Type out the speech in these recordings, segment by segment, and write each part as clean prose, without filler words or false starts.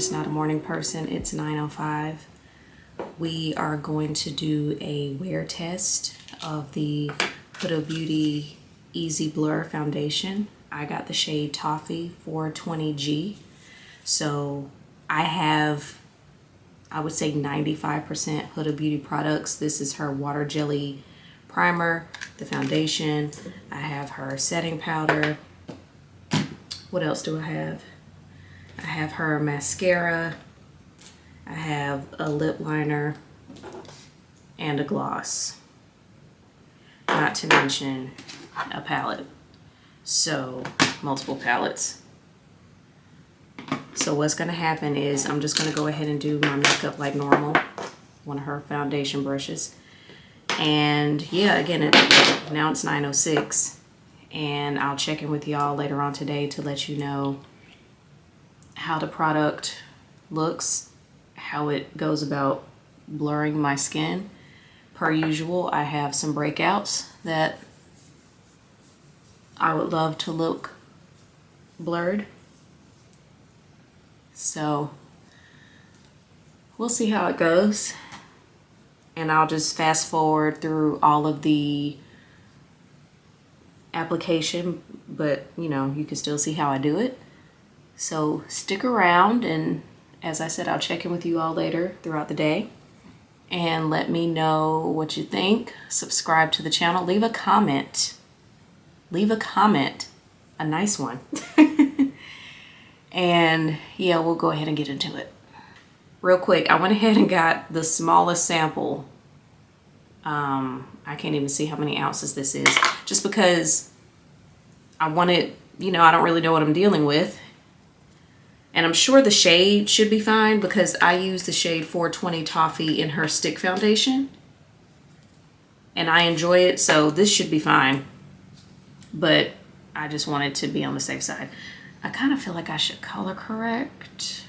just not a morning person. It's 9:05. We are going to do a wear test of the Huda Beauty Easy Blur Foundation. I got the shade Toffee 420G. So I have, I would say 95% Huda Beauty products. This is her water jelly primer, the foundation. I have her setting powder. What else do I have? I have her mascara. I have a lip liner and a gloss. Not to mention a palette. So, multiple palettes. So what's gonna happen is I'm just gonna go ahead and do my makeup like normal. One of her foundation brushes. And yeah, again, now it's 9:06. And I'll check in with y'all later on today to let you know how the product looks, how it goes about blurring my skin. Per usual, I have some breakouts that I would love to look blurred. So we'll see how it goes. And I'll just fast forward through all of the application, but you know, you can still see how I do it. So stick around, and as I said, I'll check in with you all later throughout the day and let me know what you think. Subscribe to the channel, leave a comment, a nice one. And yeah, we'll go ahead and get into it. Real quick, I went ahead and got the smallest sample. I can't even see how many ounces this is, just because I wanted, you know, I don't really know what I'm dealing with. And I'm sure the shade should be fine because I use the shade 420 Toffee in her stick foundation. And I enjoy it, so this should be fine. But I just wanted to be on the safe side. I kind of feel like I should color correct.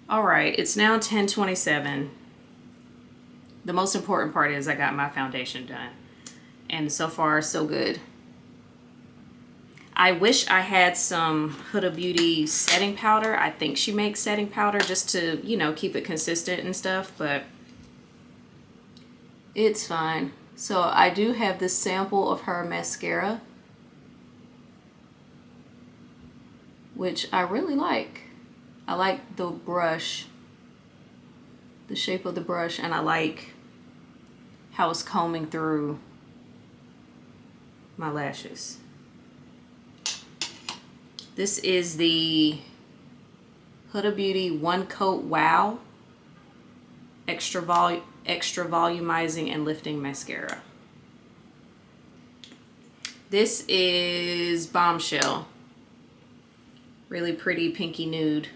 All right, it's now 10:27. The most important part is I got my foundation done. And so far, so good. I wish I had some Huda Beauty setting powder. I think she makes setting powder just to, you know, keep it consistent and stuff, but it's fine. So I do have this sample of her mascara, which I really like. I like the brush, the shape of the brush, and I like how it's combing through my lashes. This is the Huda Beauty One Coat Wow Extra Volumizing and Lifting Mascara. This is Bombshell. Really pretty pinky nude.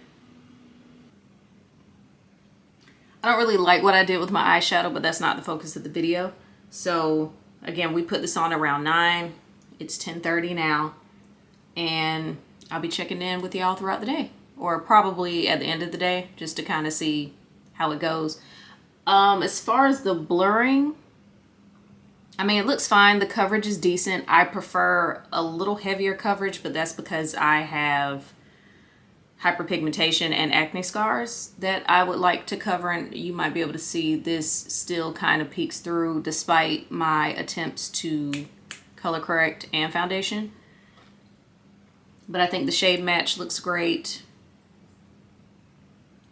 I don't really like what I did with my eyeshadow, but that's not the focus of the video. So again, we put this on around 9. It's 10:30 now. And I'll be checking in with y'all throughout the day. Or probably at the end of the day, just to kind of see how it goes. As far as the blurring, I mean, it looks fine. The coverage is decent. I prefer a little heavier coverage, but that's because I have hyperpigmentation and acne scars that I would like to cover, and you might be able to see this still kind of peeks through despite my attempts to color correct and foundation. But I think the shade match looks great.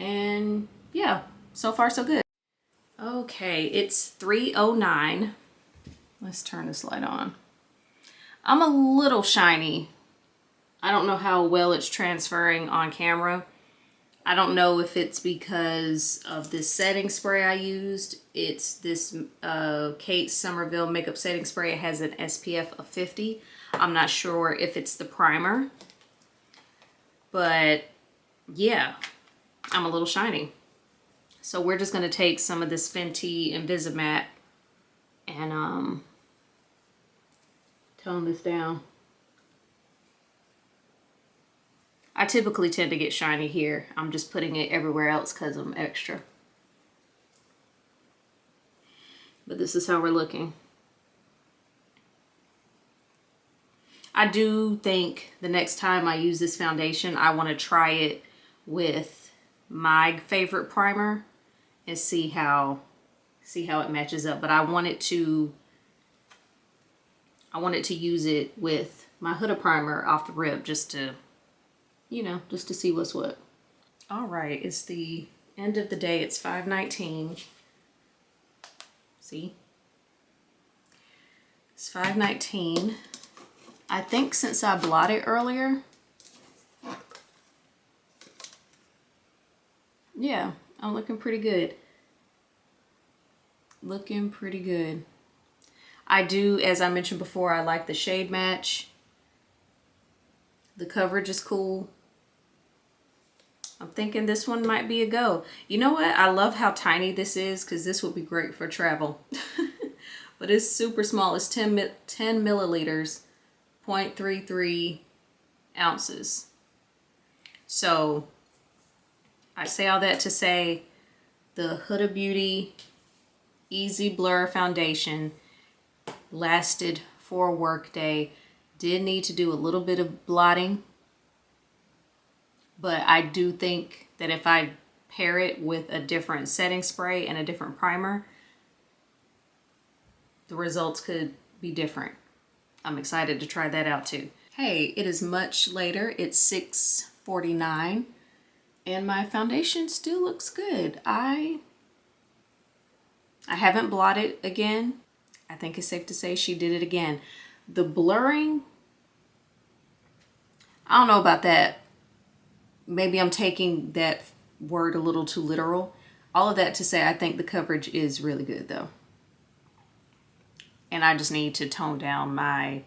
And yeah, so far so good. Okay, it's 3:09. Let's turn this light on. I'm a little shiny. I don't know how well it's transferring on camera. I don't know if it's because of this setting spray I used. It's this Kate Somerville makeup setting spray. It has an SPF of 50. I'm not sure if it's the primer. But yeah, I'm a little shiny. So we're just going to take some of this Fenty Invisimatte and tone this down. I typically tend to get shiny here. I'm just putting it everywhere else because I'm extra. But this is how we're looking. I do think the next time I use this foundation, I want to try it with my favorite primer and see how it matches up. But I wanted to use it with my Huda primer off the rip just to, you know, just to see what's what. All right, it's the end of the day. It's 5:19. See? It's 5:19. I think since I blotted earlier, yeah, I'm looking pretty good. Looking pretty good. I do, as I mentioned before, I like the shade match. The coverage is cool. I'm thinking this one might be a go. You know what? I love how tiny this is because this would be great for travel. But it's super small. It's 10 milliliters, 0.33 ounces. So I say all that to say the Huda Beauty Easy Blur Foundation lasted for a work day. Did need to do a little bit of blotting, but I do think that if I pair it with a different setting spray and a different primer, the results could be different. I'm excited to try that out too. Hey, it is much later. It's 6:49 and my foundation still looks good. I haven't blotted again. I think it's safe to say she did it again. The blurring, I don't know about that. Maybe I'm taking that word a little too literal. All of that to say, I think the coverage is really good though. And I just need to tone down I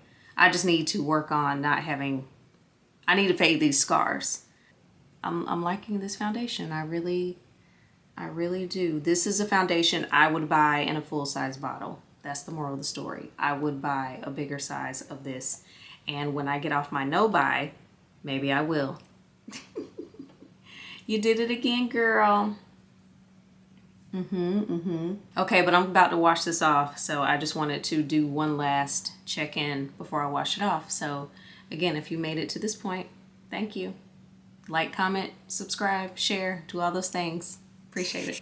just need to work on not having, I need to fade these scars. I'm liking this foundation. I really do. This is a foundation I would buy in a full-size bottle. That's the moral of the story. I would buy a bigger size of this. And when I get off my no-buy, maybe I will. You did it again, girl. Okay, but I'm about to wash this off, so I just wanted to do one last check-in before I wash it off. So again, if you made it to this point, thank you. Like, comment, subscribe, share, do all those things. Appreciate it.